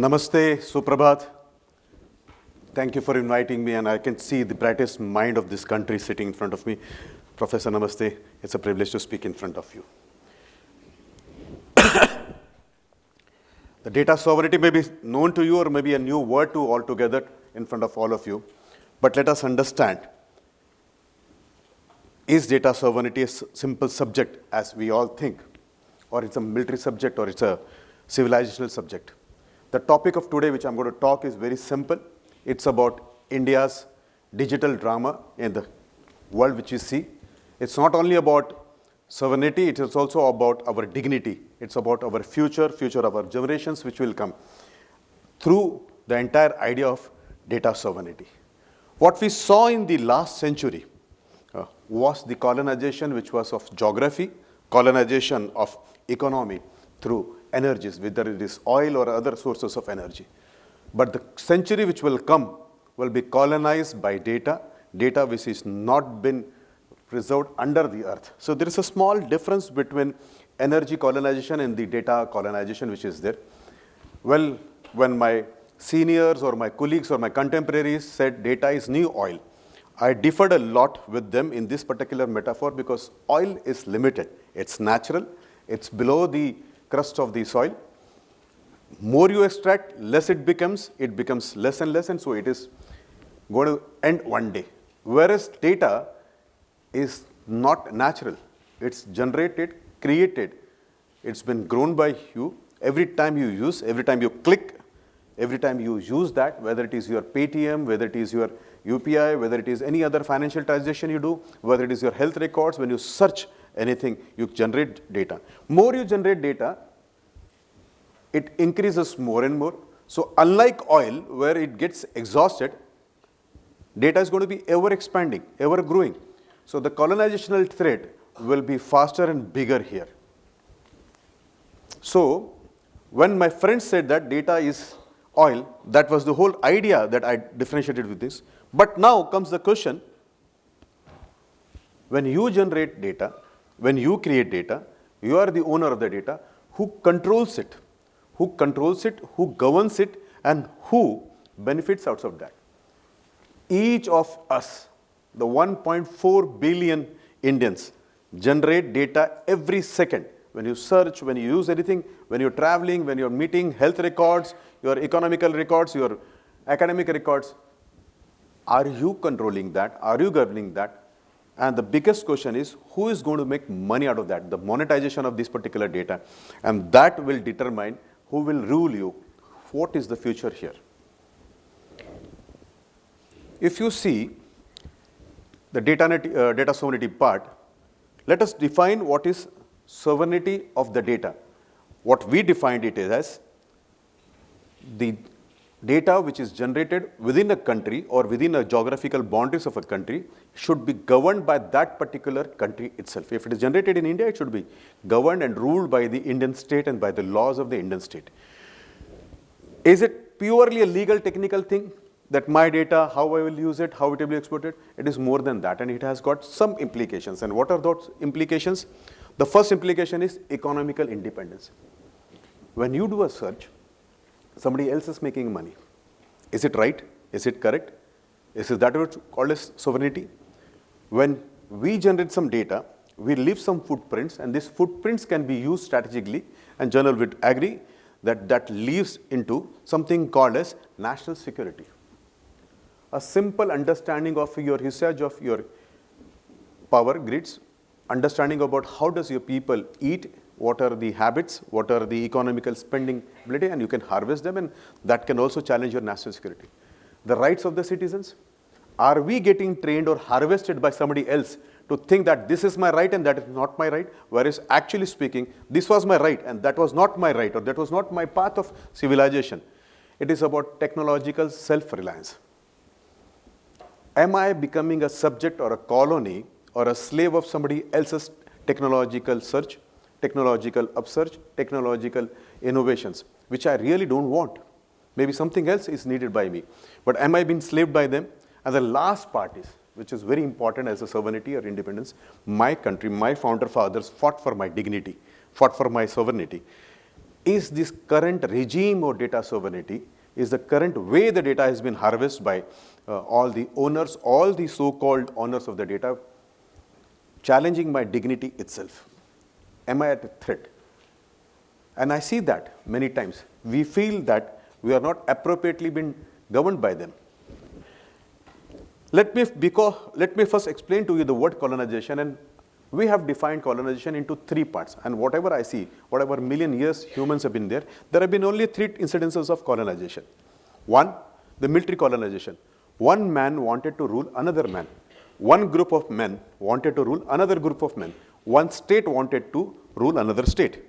Namaste, Suprabhat. Thank you for inviting me, and I can see the brightest mind of this country sitting in front of me. Professor Namaste, it's a privilege to speak in front of you. The data sovereignty may be known to you or maybe a new word to altogether in front of all of you, but let us understand, is data sovereignty a simple subject as we all think, or it's a military subject, or it's a civilizational subject? The topic of today, which I'm going to talk, is very simple. It's about India's digital drama in the world which we see. It's not only about sovereignty, it is also about our dignity. It's about our future of our generations which will come through the entire idea of data sovereignty. What we saw in the last century was the colonization which was of geography, colonization of economy through energies, whether it is oil or other sources of energy. But the century which will come will be colonized by data which is not been preserved under the earth. So there is a small difference between energy colonization and the data colonization which is there. Well, when my seniors or my colleagues or my contemporaries said data is new oil, I differed a lot with them in this particular metaphor because oil is limited. It's natural. It's below the crust of the soil. More you extract, less it becomes less and less, and so it is going to end one day. Whereas data is not natural. It's generated, created. It's been grown by you. Every time you use, every time you click, every time you use that, whether it is your Paytm, whether it is your UPI, whether it is any other financial transaction you do, whether it is your health records, when you search anything, you generate data. More you generate data, it increases more and more. So unlike oil, where it gets exhausted, data is going to be ever expanding, ever growing. So the colonizational threat will be faster and bigger here. So when my friends said that data is oil, that was the whole idea that I differentiated with this. But now comes the question, when you generate data, when you create data, you are the owner of the data. Who controls it? Who controls it? Who governs it? And who benefits out of that? Each of us, the 1.4 billion Indians, generate data every second. When you search, when you use anything, when you're traveling, when you're meeting, health records, your economical records, your academic records, are you controlling that? Are you governing that? And the biggest question is, who is going to make money out of that? The monetization of this particular data. And that will determine who will rule you. What is the future here? If you see the data sovereignty part, let us define what is sovereignty of the data. What we defined it as the data which is generated within a country or within a geographical boundaries of a country should be governed by that particular country itself. If it is generated in India, it should be governed and ruled by the Indian state and by the laws of the Indian state. Is it purely a legal technical thing that my data, how I will use it, how it will be exploited? It is more than that, and it has got some implications. And what are those implications? The first implication is economical independence. When you do a search, somebody else is making money. Is it right? Is it correct? Is that what's called as sovereignty? When we generate some data, we leave some footprints, and these footprints can be used strategically, and journal would agree that that leads into something called as national security. A simple understanding of your usage of your power grids, understanding about how does your people eat, what are the habits, what are the economical spending ability, and you can harvest them, and that can also challenge your national security. The rights of the citizens, are we getting trained or harvested by somebody else to think that this is my right and that is not my right, whereas actually speaking, this was my right and that was not my right, or that was not my path of civilization. It is about technological self-reliance. Am I becoming a subject or a colony or a slave of somebody else's technological search, technological upsearch, technological innovations, which I really don't want? Maybe something else is needed by me, but am I being enslaved by them? And the last part is, which is very important as a sovereignty or independence, my country, my founder fathers fought for my dignity, fought for my sovereignty. is this current regime of data sovereignty, is the current way the data has been harvested by all the owners, all the so-called owners of the data, challenging my dignity itself. Am I at a threat? And I see that many times. We feel that we are not appropriately being governed by them. Let me first explain to you the word colonization, and we have defined colonization into three parts. And whatever I see, whatever million years humans have been there have been only three incidences of colonization. One, the military colonization. One man wanted to rule another man. One group of men wanted to rule another group of men. One state wanted to rule another state.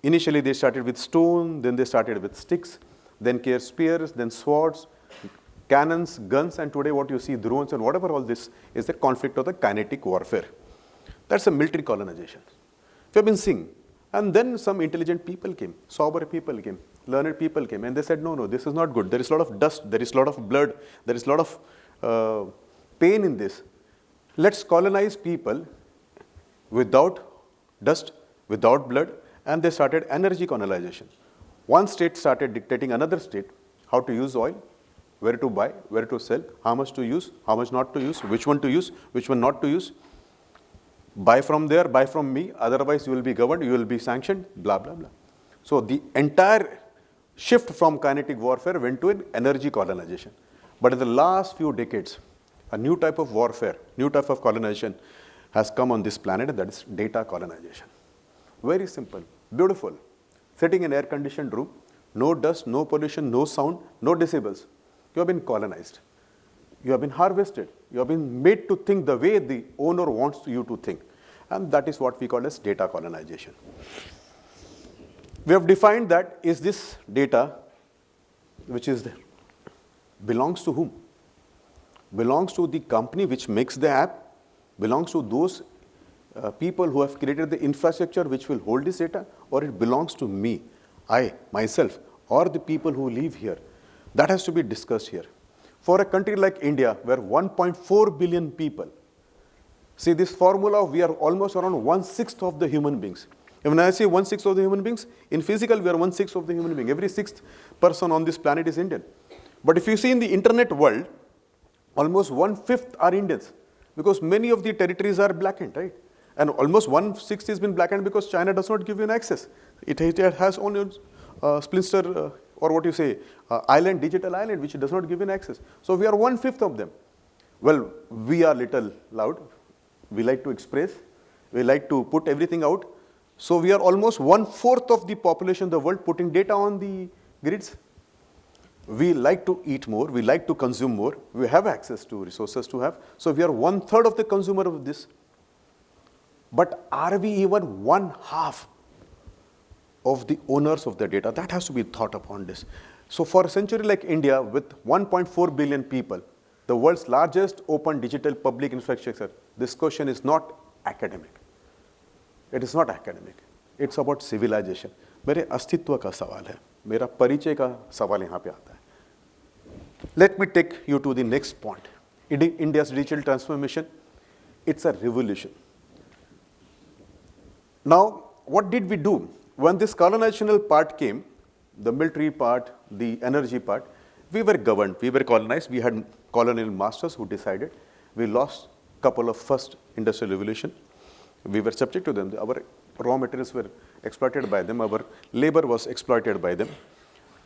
Initially, they started with stone, then they started with sticks, then came spears, then swords, cannons, guns, and today what you see, drones, and whatever all this is the conflict of the kinetic warfare. That's a military colonization. We have been seeing. And then some intelligent people came, sober people came, learned people came, and they said, no, this is not good. There is a lot of dust, there is a lot of blood, there is a lot of pain in this. Let's colonize people without dust, without blood, and they started energy colonization. One state started dictating another state how to use oil, where to buy, where to sell, how much to use, how much not to use, which one to use, which one not to use. Buy from there, buy from me, otherwise you will be governed, you will be sanctioned, blah, blah, blah. So the entire shift from kinetic warfare went to an energy colonization. But in the last few decades, a new type of warfare, new type of colonization has come on this planet, and that is data colonization. Very simple, beautiful. Sitting in an air-conditioned room, no dust, no pollution, no sound, no decibels. You have been colonized. You have been harvested. You have been made to think the way the owner wants you to think. And that is what we call as data colonization. We have defined that is this data, which is belongs to whom? Belongs to the company which makes the app, belongs to those people who have created the infrastructure which will hold this data, or it belongs to me, I, myself, or the people who live here. That has to be discussed here. For a country like India, where 1.4 billion people, see this formula, we are almost around 1/6 of the human beings. And when I say 1/6 of the human beings, in physical, we are 1/6 of the human being. Every sixth person on this planet is Indian. But if you see in the internet world, almost 1/5 are Indians, because many of the territories are blackened, right? And almost 1/6 has been blackened because China does not give you an access. It has only splinter, or what you say, island, digital island, which does not give you access. So we are 1/5 of them. Well, we are little loud. We like to express. We like to put everything out. So we are almost 1/4 of the population of the world putting data on the grids. We like to eat more. We like to consume more. We have access to resources to have. So we are 1/3 of the consumer of this. But are we even 1/2 of the owners of the data? That has to be thought upon this. So for a century like India, with 1.4 billion people, the world's largest open digital public infrastructure, this question is not academic. It is not academic. It's about civilization. मेरे अस्तित्व का सवाल है, मेरा परिचय का सवाल यहाँ पे आता है. Let me take you to the next point. India's digital transformation, it's a revolution. Now, what did we do? When this colonizational part came, the military part, the energy part, we were governed, we were colonized, we had colonial masters who decided. We lost a couple of first industrial revolution. We were subject to them. Our raw materials were exploited by them. Our labor was exploited by them.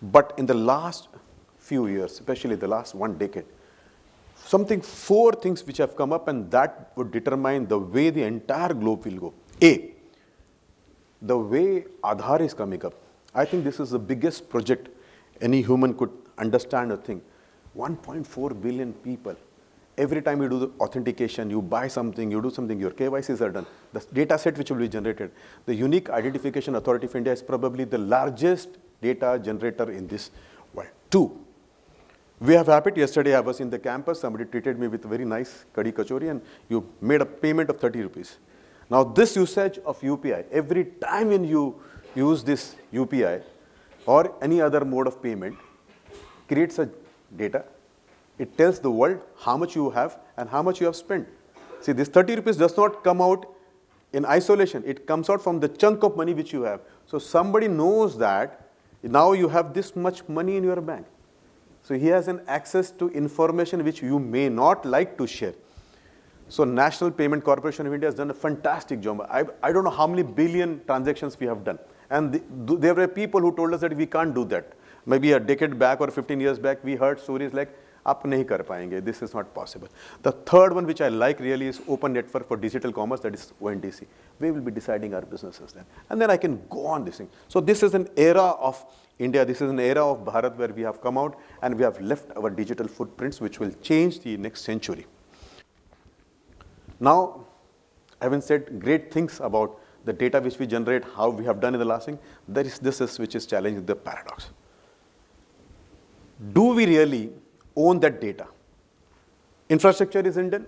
But in the last few years, especially the last one decade, four things which have come up, and that would determine the way the entire globe will go. A, the way Aadhaar is coming up. I think this is the biggest project any human could understand or think. 1.4 billion people. Every time you do the authentication, you buy something, you do something, your KYCs are done. The data set which will be generated. The Unique Identification Authority of India is probably the largest data generator in this world. Two, we have happened yesterday, I was in the campus, somebody treated me with a very nice kadi kachori, and you made a payment of 30 rupees. Now this usage of UPI, every time when you use this UPI or any other mode of payment, creates a data. It tells the world how much you have and how much you have spent. See, this 30 rupees does not come out in isolation. It comes out from the chunk of money which you have. So somebody knows that now you have this much money in your bank. So he has an access to information which you may not like to share. So National Payment Corporation of India has done a fantastic job. I don't know how many billion transactions we have done. And there were people who told us that we can't do that. Maybe a decade back or 15 years back, we heard stories like, "Aap nahi kar payenge, this is not possible." The third one which I like really is Open Network for Digital Commerce, that is ONDC. We will be deciding our businesses then. And then I can go on this thing. So this is an era of India, this is an era of Bharat where we have come out and we have left our digital footprints which will change the next century. Now, having said great things about the data which we generate, how we have done in the last thing, this is which is challenging the paradox. Do we really own that data? Infrastructure is Indian.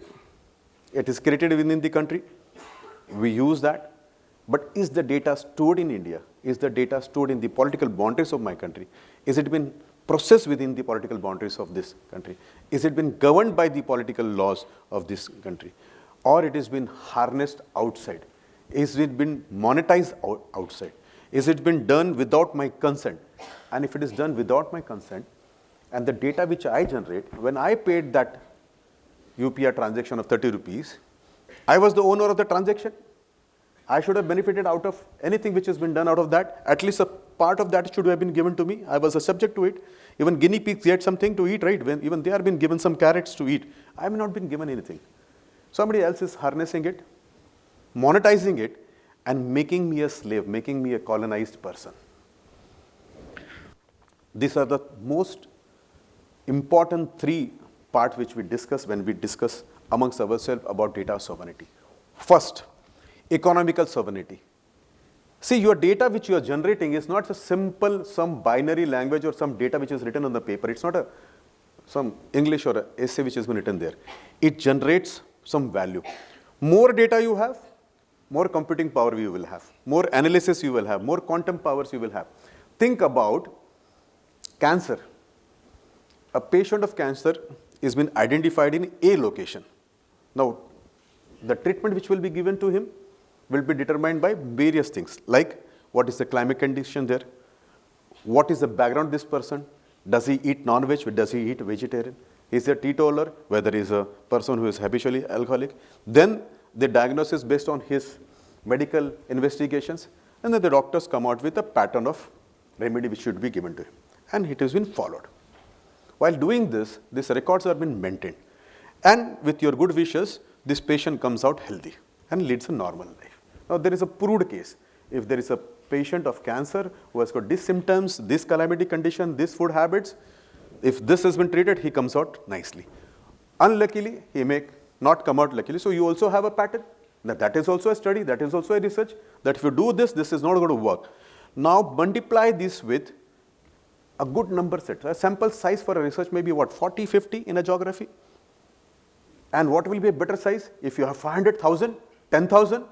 It is created within the country. We use that. But is the data stored in India? Is the data stored in the political boundaries of my country? Is it been processed within the political boundaries of this country? Is it been governed by the political laws of this country? Or it has been harnessed outside? Is it been monetized outside? Is it been done without my consent? And if it is done without my consent, and the data which I generate, when I paid that UPI transaction of 30 rupees, I was the owner of the transaction. I should have benefited out of anything which has been done out of that. At least a part of that should have been given to me. I was a subject to it. Even guinea pigs get something to eat, right? Even they are being given some carrots to eat. I have not been given anything. Somebody else is harnessing it, monetizing it, and making me a slave, making me a colonized person. These are the most important three parts which we discuss when we discuss amongst ourselves about data sovereignty. First, economical sovereignty. See, your data which you are generating is not a simple, some binary language or some data which is written on the paper. It's not some English or an essay which has been written there. It generates some value. More data you have, more computing power you will have, more analysis you will have, more quantum powers you will have. Think about cancer. A patient of cancer is been identified in a location. Now, the treatment which will be given to him will be determined by various things, like what is the climate condition there, what is the background of this person, does he eat non-veg, does he eat vegetarian, is he a teetotaler, whether he is a person who is habitually alcoholic. Then the diagnosis based on his medical investigations, and then the doctors come out with a pattern of remedy which should be given to him, and it has been followed. While doing this, these records have been maintained, and with your good wishes, this patient comes out healthy and leads a normal life. Now, there is a proved case. If there is a patient of cancer who has got these symptoms, this calamity condition, these food habits, if this has been treated, he comes out nicely. Unluckily, he may not come out luckily. So you also have a pattern. Now, that is also a study, that is also a research, that if you do this, this is not going to work. Now, multiply this with a good number set. A sample size for a research may be what, 40, 50 in a geography? And what will be a better size? If you have 500,000, 10,000,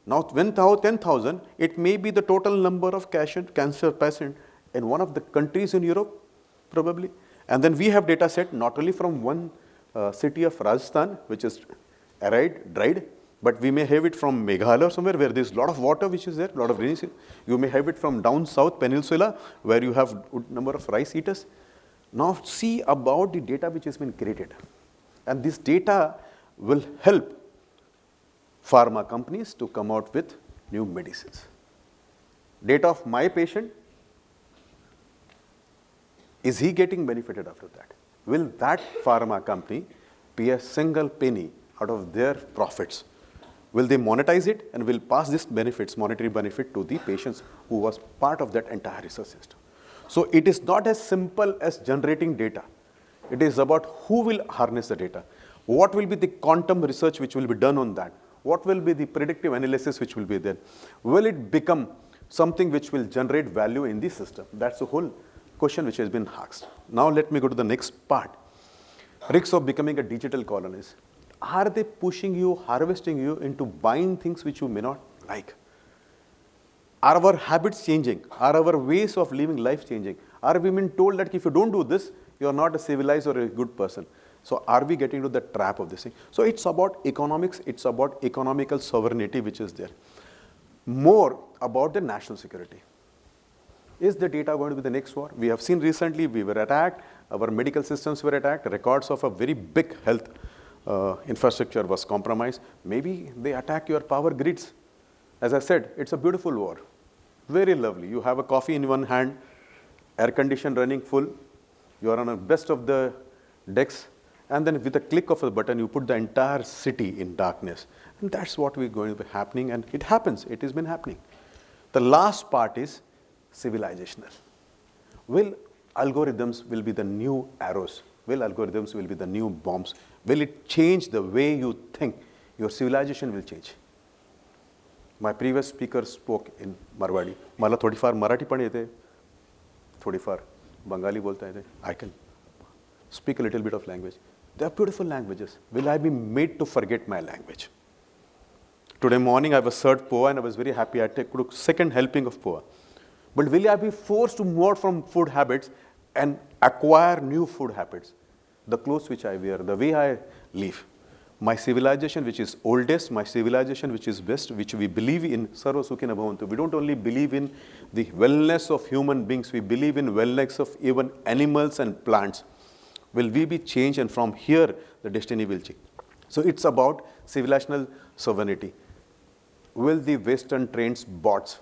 now when 10,000, it may be the total number of cancer patients in one of the countries in Europe, probably. And then we have data set not only from one city of Rajasthan, which is arid, dried, but we may have it from Meghalaya or somewhere where there's a lot of water which is there, a lot of rain. You may have it from down south peninsula where you have a good number of rice eaters. Now see about the data which has been created. And this data will help pharma companies to come out with new medicines. Data of my patient, is he getting benefited after that? Will that pharma company pay a single penny out of their profits? Will they monetize it and will pass this benefits, monetary benefit to the patients who was part of that entire research system? So it is not as simple as generating data. It is about who will harness the data. What will be the quantum research which will be done on that? What will be the predictive analysis which will be there? Will it become something which will generate value in the system? That's the whole question which has been asked. Now let me go to the next part. Risks of becoming a digital colonist. Are they pushing you, harvesting you into buying things which you may not like? Are our habits changing? Are our ways of living life changing? Are we being told that if you don't do this, you are not a civilized or a good person? So are we getting into the trap of this thing? So it's about economics, it's about economical sovereignty which is there. More about the national security. Is the data going to be the next war? We have seen recently we were attacked, our medical systems were attacked, records of a very big health infrastructure was compromised. Maybe they attack your power grids. As I said, it's a beautiful war. Very lovely. You have a coffee in one hand, air condition running full, you are on the best of the decks, and then with a click of a button, you put the entire city in darkness. And that's what we're going to be happening, and it happens. It has been happening. The last part is civilizational. Will algorithms will be the new arrows? Will algorithms will be the new bombs? Will it change the way you think? Your civilization will change. My previous speaker spoke in Marwadi. मला थोडीफार मराठी पण येते, थोडीफार बंगाली बोलता येते. I can speak a little bit of language. They are beautiful languages. Will I be made to forget my language? Today morning I was served poha and I was very happy. I took a second helping of poha. But will I be forced to move from food habits and acquire new food habits? The clothes which I wear, the way I live. My civilization which is oldest, my civilization which is best, which we believe in, Sarva Sukhina Bhavantu. We don't only believe in the wellness of human beings, we believe in wellness of even animals and plants. Will we be changed, and from here the destiny will change. So it's about civilizational sovereignty. Will the Western trained bots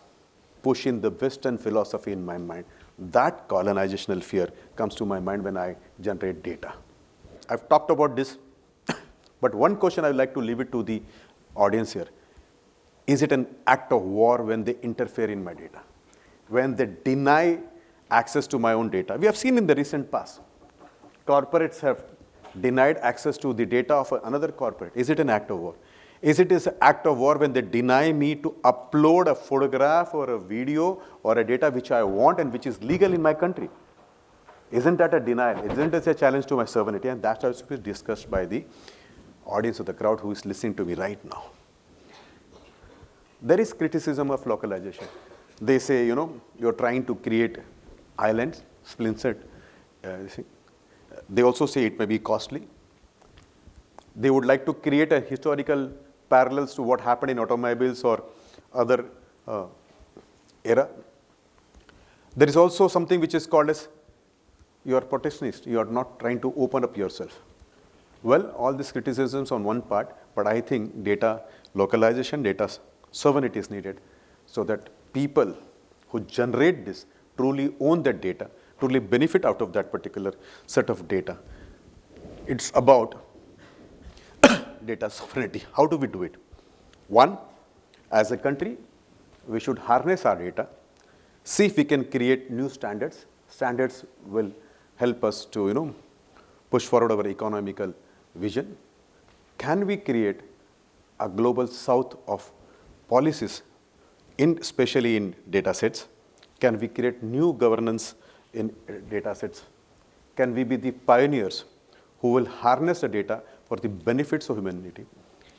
push in the Western philosophy in my mind? That colonizational fear comes to my mind when I generate data. I've talked about this, but one question I would like to leave it to the audience here. Is it an act of war when they interfere in my data? When they deny access to my own data? We have seen in the recent past, corporates have denied access to the data of another corporate. Is it an act of war? Is it an act of war when they deny me to upload a photograph or a video or a data which I want and which is legal in my country? Isn't that a denial? Isn't it a challenge to my sovereignty? And that's also been discussed by the audience of the crowd who is listening to me right now. There is criticism of localization. They say, you're trying to create islands, splintered. They also say it may be costly. They would like to create a historical parallels to what happened in automobiles or other era. There is also something which is called as you are protectionist. You are not trying to open up yourself. Well, all these criticisms on one part, but I think data localization, data sovereignty is needed so that people who generate this truly own that data, truly benefit out of that particular set of data. It's about data sovereignty. How do we do it? One, as a country, we should harness our data, see if we can create new standards. Standards will help us to, push forward our economical vision. Can we create a global south of policies, especially in data sets? Can we create new governance in data sets? Can we be the pioneers who will harness the data for the benefits of humanity,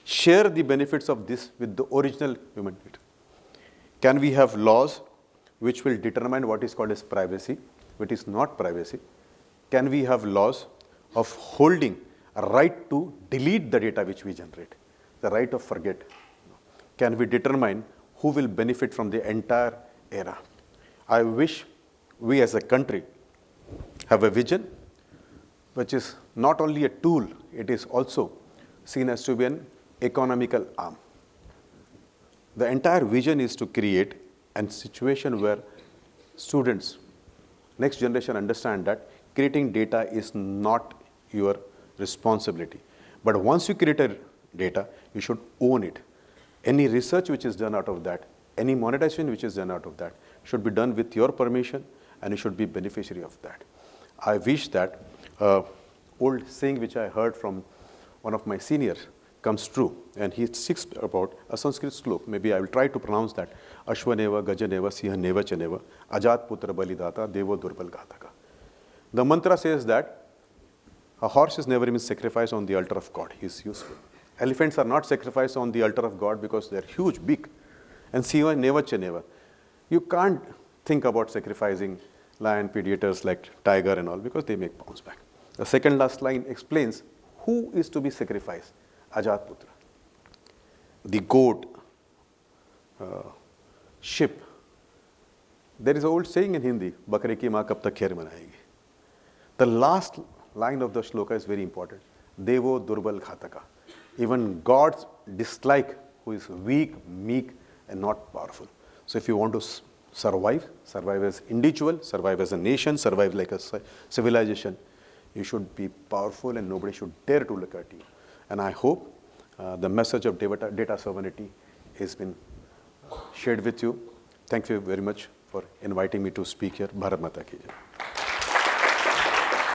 share the benefits of this with the original humanity? Can we have laws which will determine what is called as privacy, which is not privacy? Can we have laws of holding a right to delete the data which we generate, the right of forget? Can we determine who will benefit from the entire era? I wish we as a country have a vision which is not only a tool, it is also seen as to be an economical arm. The entire vision is to create a situation where students, next generation understand that creating data is not your responsibility. But once you create a data, you should own it. Any research which is done out of that, any monetization which is done out of that, should be done with your permission, and you should be beneficiary of that. I wish that old saying which I heard from one of my seniors comes true, and he speaks about a Sanskrit slok. Maybe I will try to pronounce that. Ashwaneva, Gajaneva, Sihaneva, Chaneva, Ajat Putra Balidata, Devo Durbal Gataka. The mantra says that a horse is never even sacrificed on the altar of God. He is useful. Elephants are not sacrificed on the altar of God because they are huge, big. And Sihaneva, Chaneva. You can't think about sacrificing lion predators like tiger and all because they make bounce back. The second last line explains Who is to be sacrificed? Ajatputra. The goat, sheep. There is an old saying in Hindi, "Bakre ki maa kab tak khair manayegi." The last line of the shloka is very important. Devo durbal ghataka. Even gods dislike who is weak, meek, and not powerful. So if you want to survive as individual, survive as a nation, survive like a civilization, you should be powerful and nobody should dare to look at you. And I hope the message of data sovereignty has been shared with you. Thank you very much for inviting me to speak here. Bharat Mata ki jai.